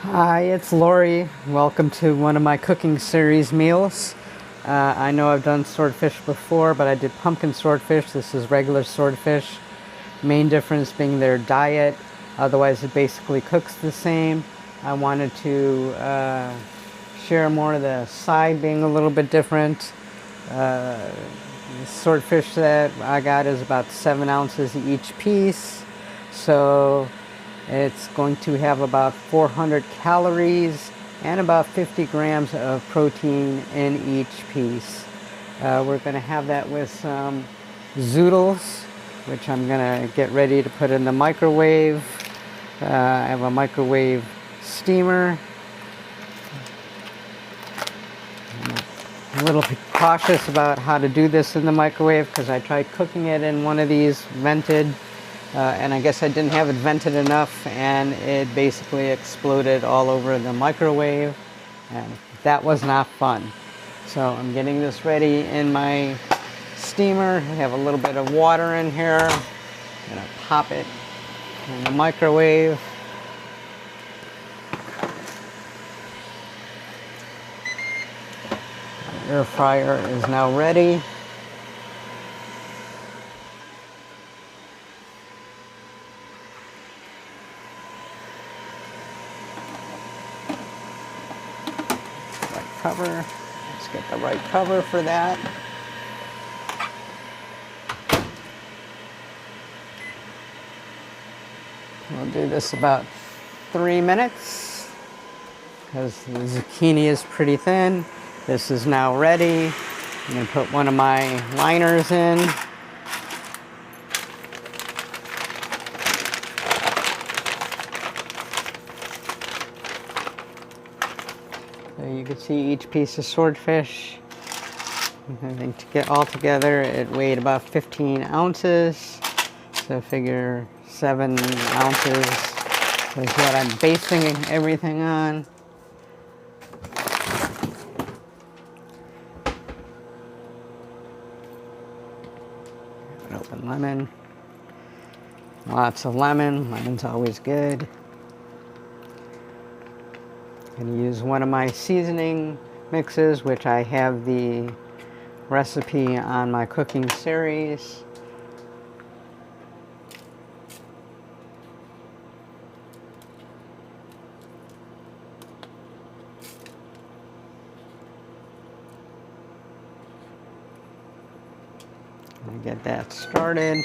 Hi, it's Lori. Welcome to one of my cooking series meals. I know I've done swordfish before, but I did pumpkin swordfish. This is regular swordfish. Main difference being their diet. Otherwise, it basically cooks the same. I wanted to share more of the side being a little bit different. The swordfish that I got is about 7 ounces each piece. So it's going to have about 400 calories and about 50 grams of protein in each piece. We're going to have that with some zoodles, which I'm going to get ready to put in the microwave. I have a microwave steamer. I'm a little bit cautious about how to do this in the microwave because I tried cooking it in one of these vented. And I guess I didn't have it vented enough, and it basically exploded all over the microwave, and that was not fun. So I'm getting this ready in my steamer. I have a little bit of water in here. I'm gonna pop it in the microwave. My air fryer is now ready. Cover. Let's get the right cover for that. We'll do this about 3 minutes because the zucchini is pretty thin. This is now ready. I'm going to put one of my liners in. So you can see each piece of swordfish. I think to get all together, it weighed about 15 ounces. So figure 7 ounces is what I'm basing everything on. An open lemon. Lots of lemon. Lemon's always good. I'm going to use one of my seasoning mixes, which I have the recipe on my cooking series. I'll get that started.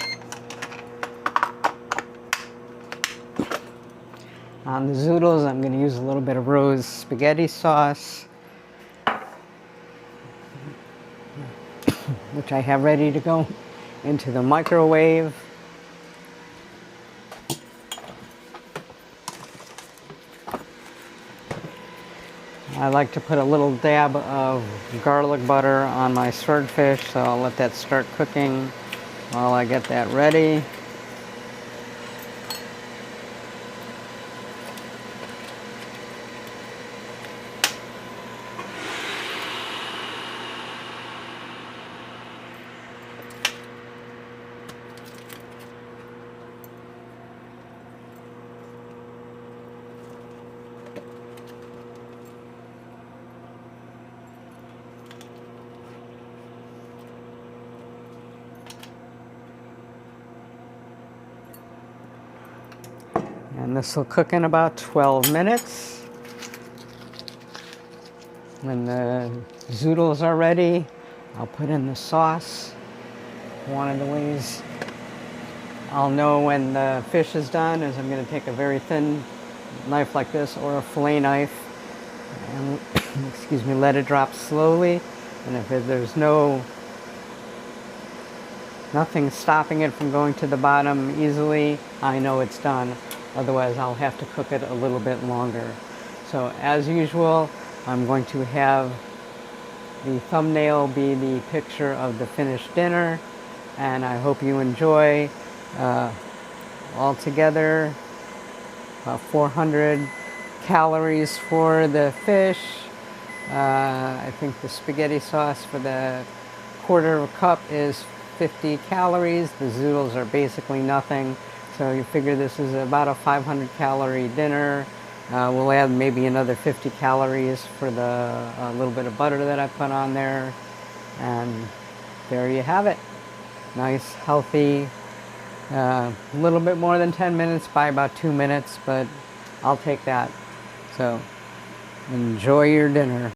On the zoodles, I'm going to use a little bit of rose spaghetti sauce, which I have ready to go into the microwave. I like to put a little dab of garlic butter on my swordfish, so I'll let that start cooking while I get that ready. And this will cook in about 12 minutes. When the zoodles are ready, I'll put in the sauce. One of the ways I'll know when the fish is done is I'm going to take a very thin knife like this or a fillet knife and excuse me, let it drop slowly. And if there's nothing stopping it from going to the bottom easily, I know it's done. Otherwise, I'll have to cook it a little bit longer. So as usual, I'm going to have the thumbnail be the picture of the finished dinner, and I hope you enjoy. Altogether, about 400 calories for the fish. I think the spaghetti sauce for the quarter of a cup is 50 calories. The zoodles are basically nothing. So you figure this is about a 500 calorie dinner. We'll add maybe another 50 calories for the little bit of butter that I put on there. And there you have it. Nice, healthy, a little bit more than 10 minutes, by about 2 minutes, but I'll take that. So enjoy your dinner.